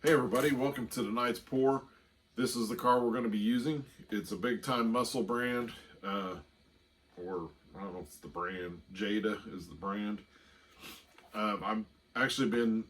Hey everybody, welcome to tonight's pour. This is the car we're going to be using. It's a big time muscle brand, or I don't know if it's the brand, Jada is the brand. I've actually been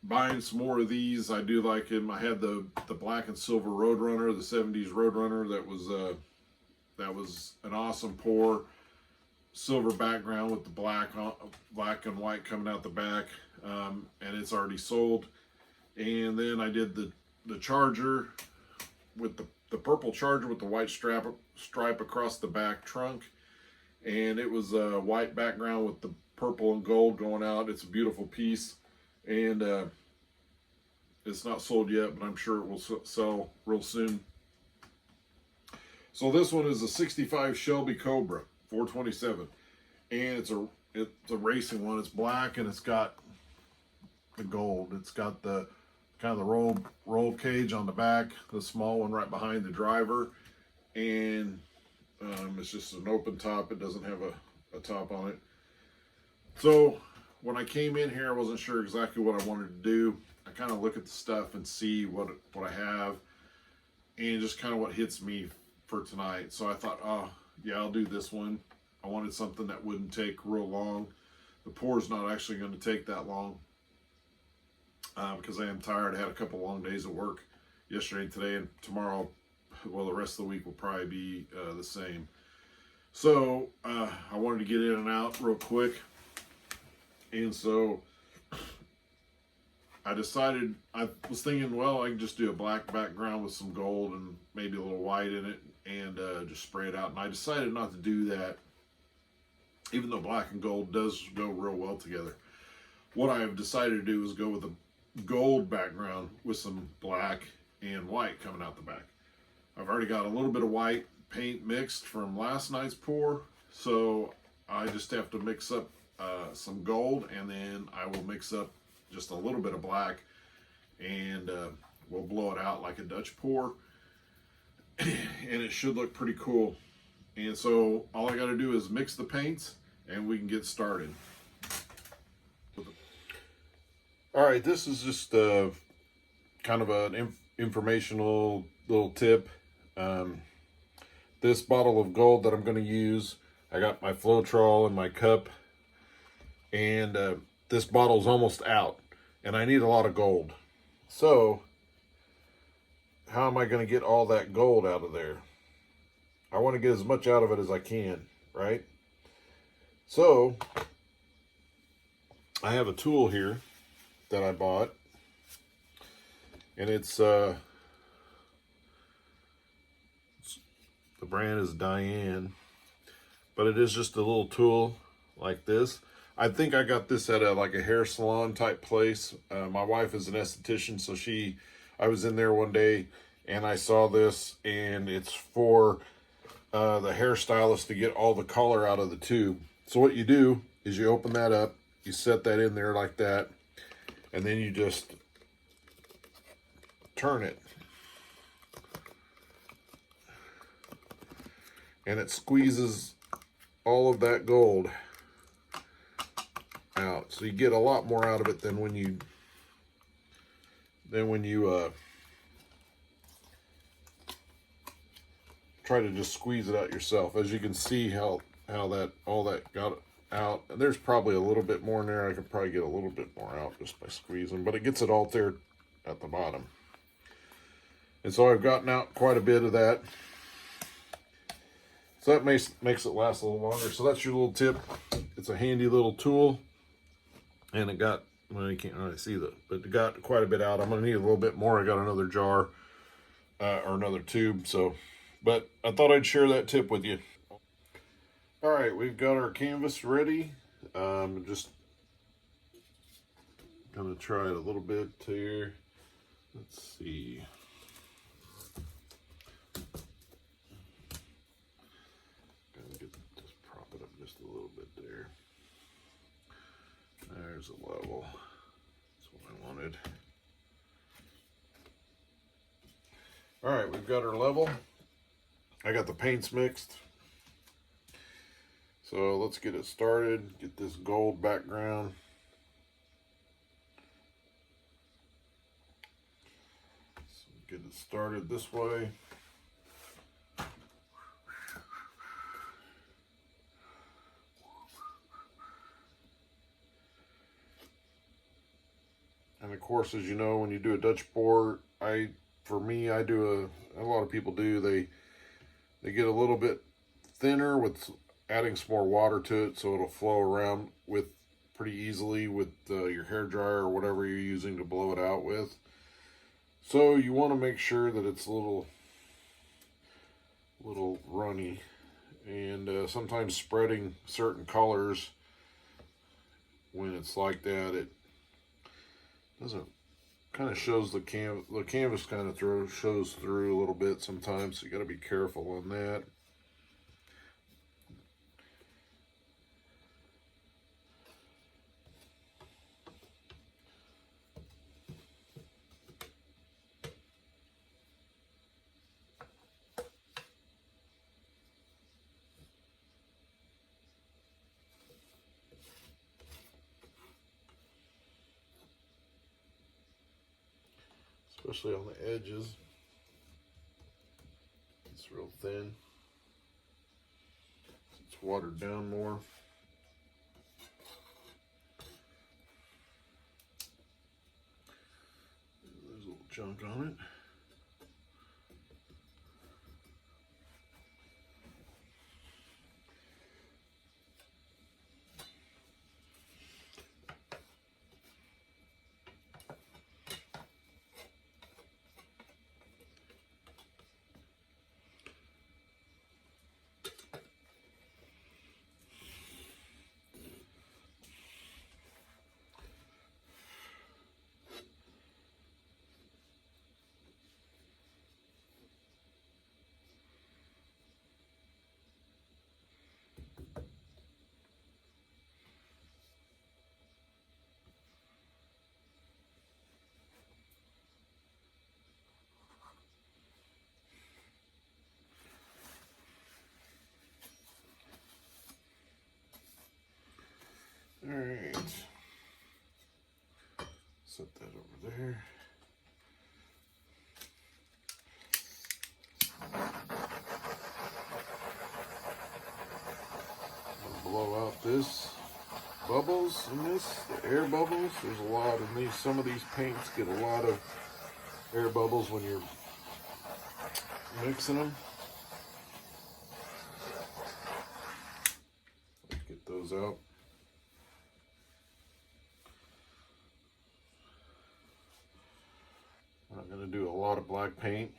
buying some more of these. I do like him. I had the black and silver Roadrunner, the 70s Roadrunner. That was an awesome pour. Silver background with the black and white coming out the back, and it's already sold. And then I did the Charger with the purple Charger with the white stripe across the back trunk, and it was a white background with the purple and gold going out. It's a beautiful piece, and it's not sold yet, but I'm sure it will sell real soon. So this one is a 65 Shelby Cobra 427, and it's a racing one. It's black and it's got the gold. It's got the kind of the roll cage on the back, the small one right behind the driver, and it's just an open top. It doesn't have a top on it. So when I came in here, I wasn't sure exactly what I wanted to do. I kind of look at the stuff and see what I have, and just kind of what hits me for tonight. So I thought, oh yeah, I'll do this one. I wanted something that wouldn't take real long. The pour's not actually going to take that long. Because I am tired. I had a couple long days of work yesterday and today, and tomorrow, well, the rest of the week will probably be the same. So I wanted to get in and out real quick, and so I decided, I was thinking, well, I can just do a black background with some gold and maybe a little white in it, and just spray it out. And I decided not to do that, even though black and gold does go real well together. What I have decided to do is go with a gold background with some black and white coming out the back. I've already got a little bit of white paint mixed from last night's pour, so I just have to mix up some gold, and then I will mix up just a little bit of black, and we'll blow it out like a Dutch pour, and it should look pretty cool. And so all I got to do is mix the paints and we can get started. All right, this is just kind of an informational little tip. This bottle of gold that I'm going to use, I got my Floetrol in my cup, and this bottle's almost out, and I need a lot of gold. So, how am I going to get all that gold out of there? I want to get as much out of it as I can, right? So, I have a tool here that I bought, and it's the brand is Diane, but it is just a little tool like this. I think I got this at like a hair salon type place. My wife is an esthetician, so I was in there one day and I saw this, and it's for the hairstylist to get all the color out of the tube. So what you do is you open that up, you set that in there like that, and then you just turn it. And it squeezes all of that gold out. So you get a lot more out of it than when you try to just squeeze it out yourself. As you can see how all that got out. And there's probably a little bit more in there. I could probably get a little bit more out just by squeezing, but it gets it all there at the bottom. And so I've gotten out quite a bit of that. So that makes it last a little longer. So that's your little tip. It's a handy little tool, and it got, well, you can't really see that, but it got quite a bit out. I'm gonna need a little bit more. I got another jar or another tube. So, but I thought I'd share that tip with you. All right, we've got our canvas ready. Just gonna try it a little bit here. Let's see. Just prop it up just a little bit there. There's a level. That's what I wanted. All right, we've got our level. I got the paints mixed. So let's get it started. Get this gold background. get it started this way. And of course, as you know, when you do a Dutch pour, for me, I do a lot of people do, they get a little bit thinner with adding some more water to it, so it'll flow around with pretty easily with your hair dryer or whatever you're using to blow it out with. So you want to make sure that it's a little runny, and sometimes spreading certain colors when it's like that, it doesn't kind of shows the canvas kind of shows through a little bit sometimes, so you got to be careful on that. Especially on the edges. It's real thin. It's watered down more. There's a little junk on it. All right, set that over there. Blow out this bubbles in this, the air bubbles. There's a lot in these. Some of these paints get a lot of air bubbles when you're mixing them. Let's get those out. I'm not going to do a lot of black paint.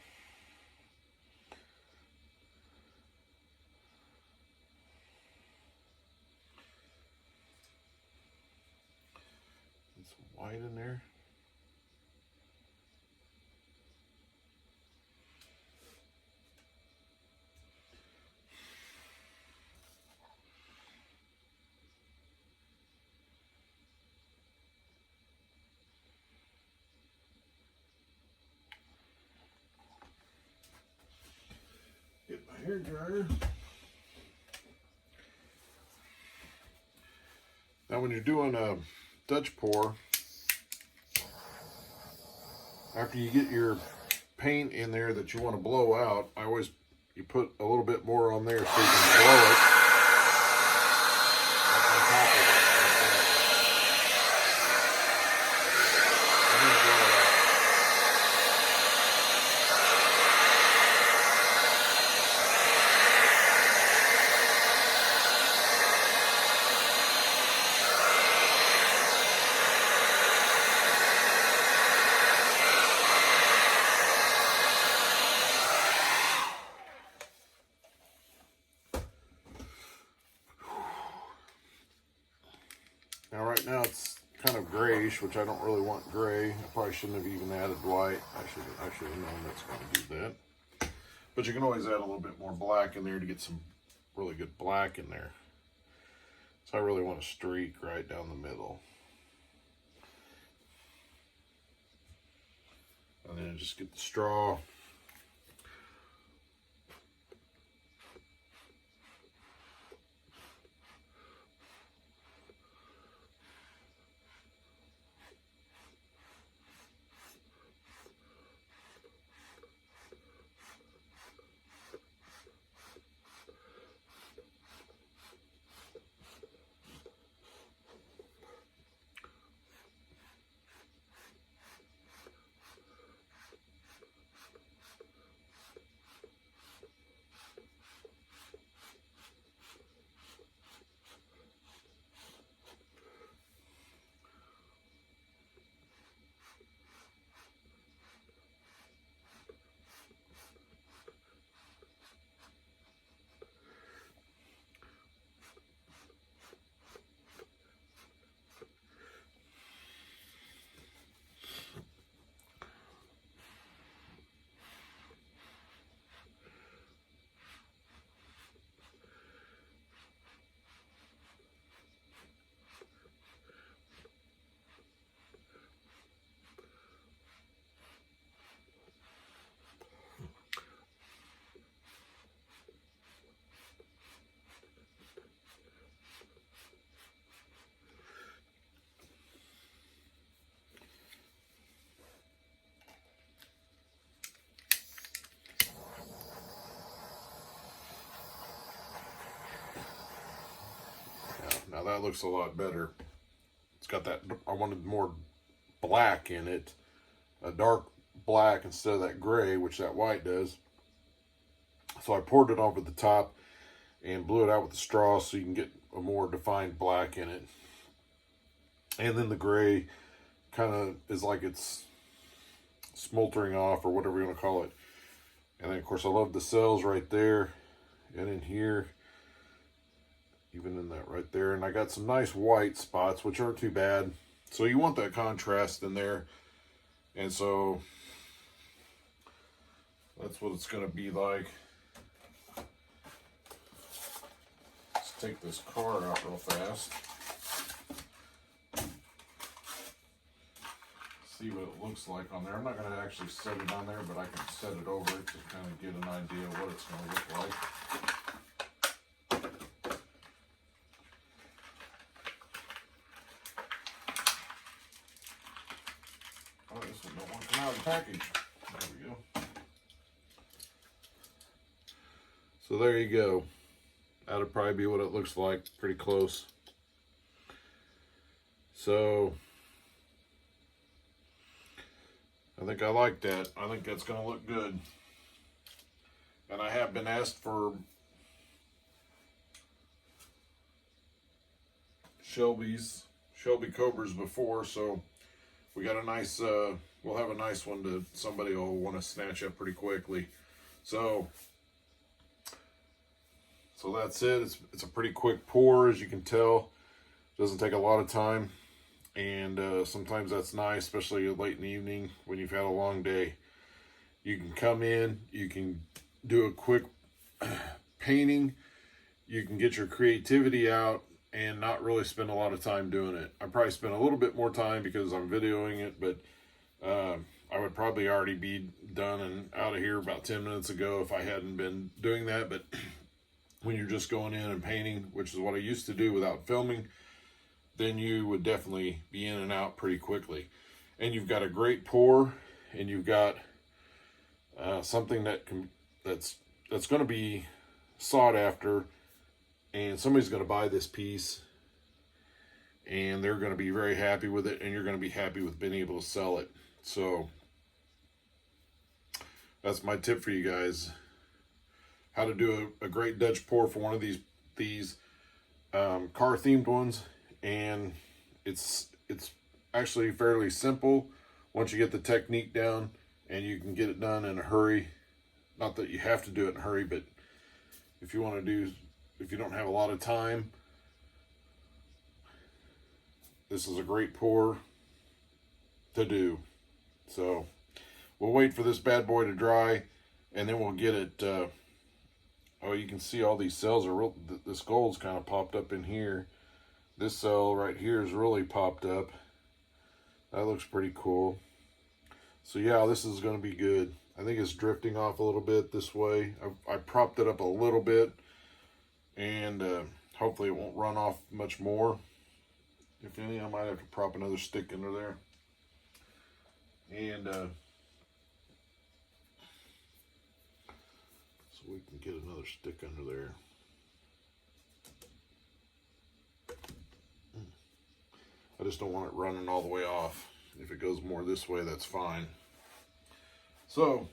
Get some white in there. Get my hair dryer. Now when you're doing a Dutch pour, after you get your paint in there that you want to blow out, you put a little bit more on there so you can blow it on top of it. And then blow it out. Now right now it's kind of grayish, which I don't really want gray. I probably shouldn't have even added white. I should have known that's going to do that. But you can always add a little bit more black in there to get some really good black in there. So I really want a streak right down the middle. And then just get the straw. Now that looks a lot better. It's got that, I wanted more black in it, a dark black instead of that gray, which that white does. So I poured it over the top and blew it out with the straw so you can get a more defined black in it. And then the gray kind of is like it's smoldering off, or whatever you want to call it. And then of course I love the cells right there and in here, even in that right there. And I got some nice white spots, which aren't too bad. So you want that contrast in there. And so that's what it's going to be like. Let's take this car out real fast. See what it looks like on there. I'm not going to actually set it on there, but I can set it over it to kind of get an idea of what it's going to look like. Oh, this one don't want to come out of the package. There we go. So there you go. That'll probably be what it looks like, pretty close. So I think I like that. I think that's going to look good. And I have been asked for Shelby Cobras before, so we got a nice, we'll have a nice one to somebody will want to snatch up pretty quickly. So that's it. It's a pretty quick pour, as you can tell. Doesn't take a lot of time. And sometimes that's nice, especially late in the evening when you've had a long day. You can come in, you can do a quick painting, you can get your creativity out and not really spend a lot of time doing it. I probably spend a little bit more time because I'm videoing it, but I would probably already be done and out of here about 10 minutes ago if I hadn't been doing that. But when you're just going in and painting, which is what I used to do without filming, then you would definitely be in and out pretty quickly. And you've got a great pour, and you've got something that's going to be sought after, and somebody's going to buy this piece, and they're going to be very happy with it, and you're going to be happy with being able to sell it. So that's my tip for you guys: how to do a great Dutch pour for one of these car themed ones. And it's actually fairly simple once you get the technique down, and you can get it done in a hurry. Not that you have to do it in a hurry, but if you want to do, if you don't have a lot of time, this is a great pour to do. So we'll wait for this bad boy to dry, and then we'll get it. Oh, you can see all these cells are real. This gold's kind of popped up in here. This cell right here is really popped up. That looks pretty cool. So yeah, this is going to be good. I think it's drifting off a little bit this way. I propped it up a little bit, and hopefully it won't run off much more. If any, I might have to prop another stick under there. And so we can get another stick under there. I just don't want it running all the way off. If it goes more this way, that's fine. So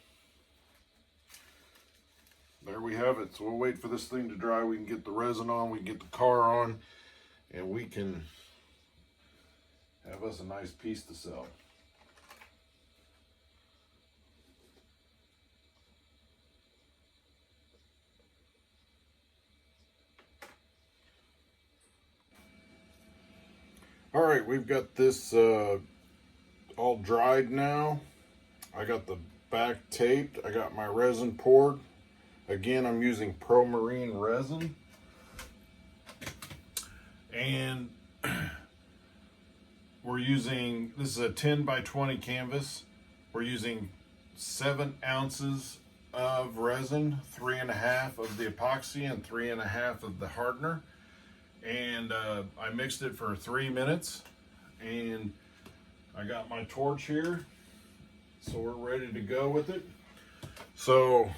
there we have it. So we'll wait for this thing to dry. We can get the resin on, we can get the car on, and we can have us a nice piece to sell. All right, we've got this all dried now. I got the back taped. I got my resin poured. Again, I'm using Pro Marine resin. And we're using, this is a 10 by 20 canvas. We're using 7 ounces of resin, 3.5 of the epoxy, and 3.5 of the hardener. And I mixed it for 3 minutes, and I got my torch here, so we're ready to go with it. So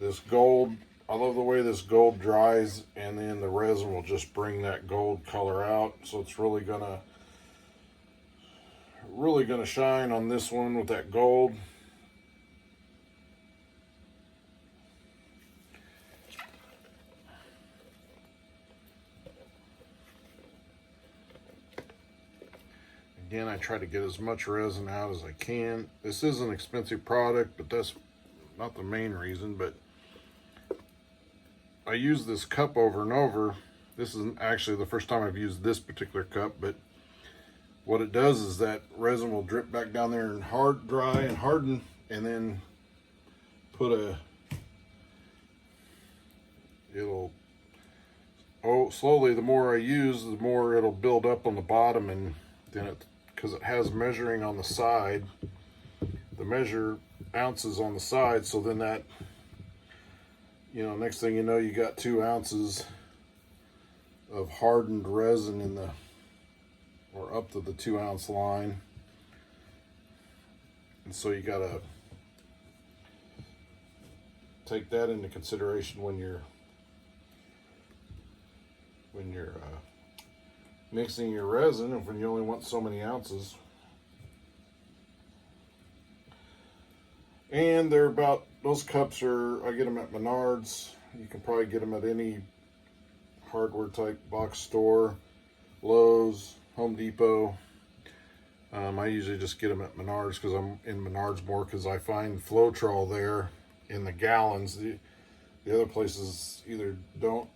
this gold I love the way this gold dries, and then the resin will just bring that gold color out. So it's really gonna shine on this one with that gold. Again, I try to get as much resin out as I can. This is an expensive product, but that's not the main reason. But I use this cup over and over. This isn't actually the first time I've used this particular cup, but what it does is that resin will drip back down there and dry and harden, and then slowly, the more I use, the more it'll build up on the bottom, and then because it has measuring on the side, the measure ounces on the side, so then that, next thing you know, you got 2 ounces of hardened resin in the, or up to the 2 ounce line. And so you gotta take that into consideration when you're mixing your resin, and when you only want so many ounces. And they're about, those cups are, I get them at Menards. You can probably get them at any hardware type box store, Lowe's, Home Depot. I usually just get them at Menards because I'm in Menards more, because I find Floetrol there in the gallons. The other places either don't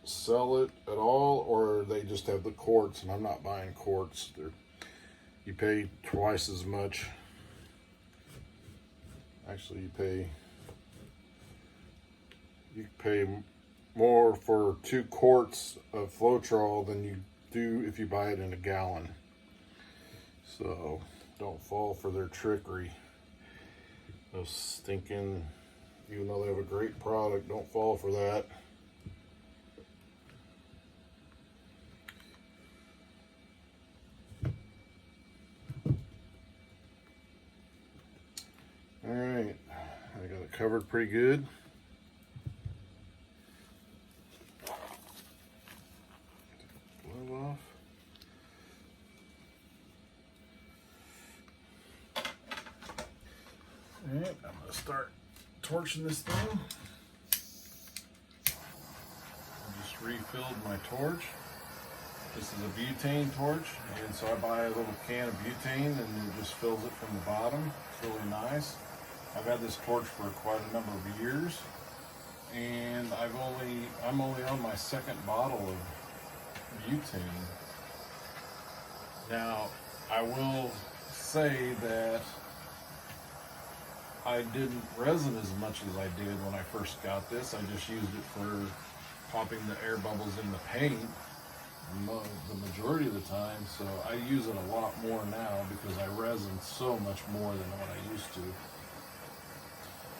sell it at all, or they just have the quarts, and I'm not buying quarts. You pay twice as much. Actually, you pay more for 2 quarts of Floetrol than you do if you buy it in a gallon. So don't fall for their trickery. Those stinking, even though they have a great product, don't fall for that. All right, I got it covered pretty good. Glove off. All right, I'm gonna start torching this thing. I just refilled my torch. This is a butane torch, and so I buy a little can of butane, and it just fills it from the bottom. It's really nice. I've had this torch for quite a number of years, and I'm only on my 2nd bottle of butane. Now, I will say that I didn't resin as much as I did when I first got this. I just used it for popping the air bubbles in the paint the majority of the time, so I use it a lot more now because I resin so much more than what I used to.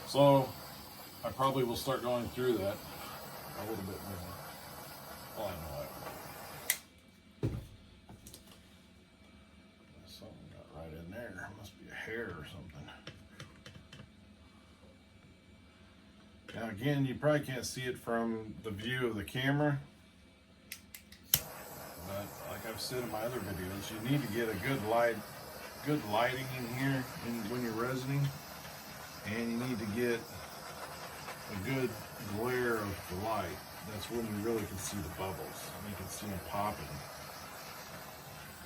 So I probably will start going through that a little bit more. Well, I know I will. Something got right in there. It must be a hair or something. Now again, you probably can't see it from the view of the camera, but like I've said in my other videos, you need to get a good lighting in here when you're resining, and you need to get a good glare of the light. That's when you really can see the bubbles, and you can see them popping.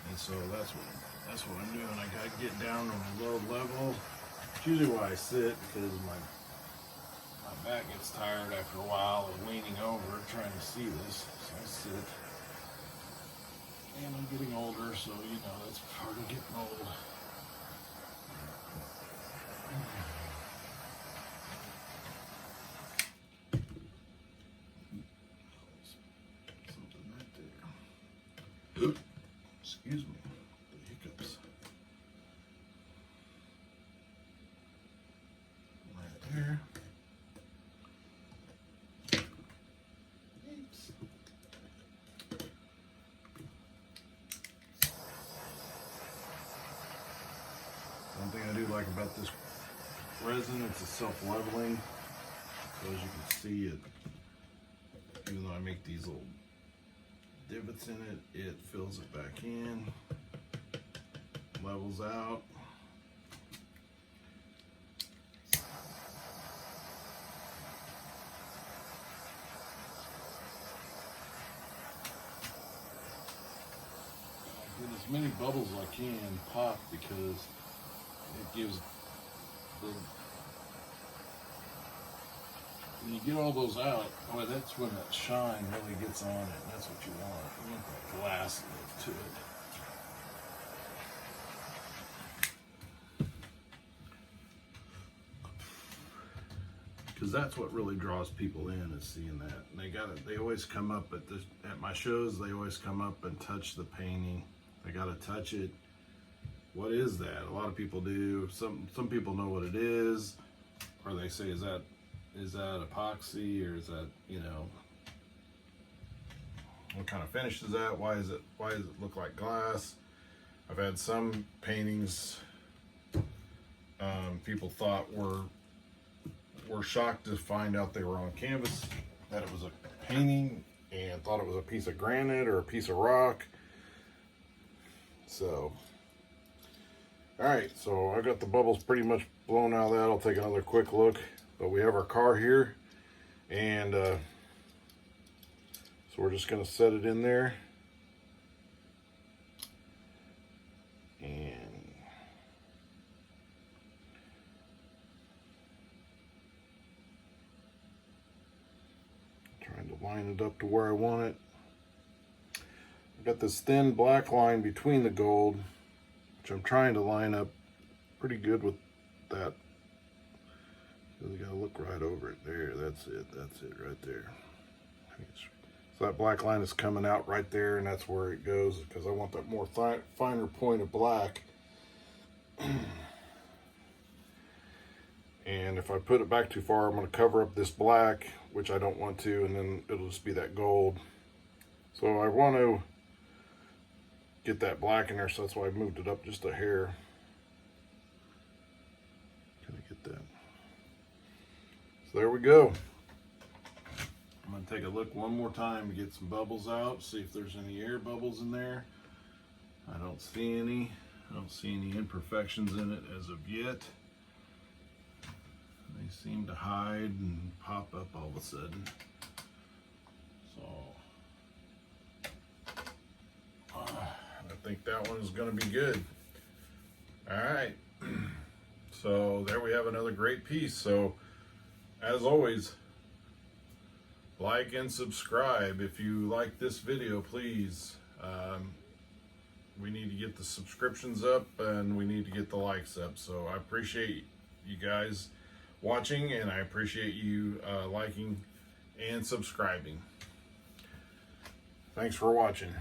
And so that's what I'm doing. I gotta get down on a low level. It's usually why I sit, because my back gets tired after a while of leaning over trying to see this. So I sit. And I'm getting older, so that's part of getting old. Something right there. Excuse me, the hiccups. Right there. One thing I do like about this resin, it's a self-leveling. So as you can see, it Even though I make these little divots in it, it fills it back in, levels out. Get as many bubbles as I can pop because it gives the, when you get all those out, boy, that's when that shine really gets on it, and that's what you want. You want that glass look to it. Because that's what really draws people in, is seeing that. And they always come up at my shows, they always come up and touch the painting. They gotta touch it. What is that? A lot of people do. Some people know what it is, or they say, is that epoxy, or is that, you know, what kind of finish is that? Why does it look like glass? I've had some paintings people thought were shocked to find out they were on canvas, that it was a painting, and thought it was a piece of granite or a piece of rock. So, all right, so I got the bubbles pretty much blown out of that. I'll take another quick look. But we have our car here, and so we're just going to set it in there. And trying to line it up to where I want it. I've got this thin black line between the gold, which I'm trying to line up pretty good with that. So you gotta look right over it there. That's it right there. So that black line is coming out right there, and that's where it goes, because I want that more finer point of black. And if I put it back too far, I'm going to cover up this black, which I don't want to, and then it'll just be that gold. So I want to get that black in there, so that's why I moved it up just a hair. Can I get that? So there we go. I'm going to take a look one more time to get some bubbles out, see if there's any air bubbles in there. I don't see any. I don't see any imperfections in it as of yet. They seem to hide and pop up all of a sudden. So I think that one is going to be good. All right. So there we have another great piece. So as always, like and subscribe. If you like this video, please. We need to get the subscriptions up, and we need to get the likes up. So I appreciate you guys watching, and I appreciate you liking and subscribing. Thanks for watching.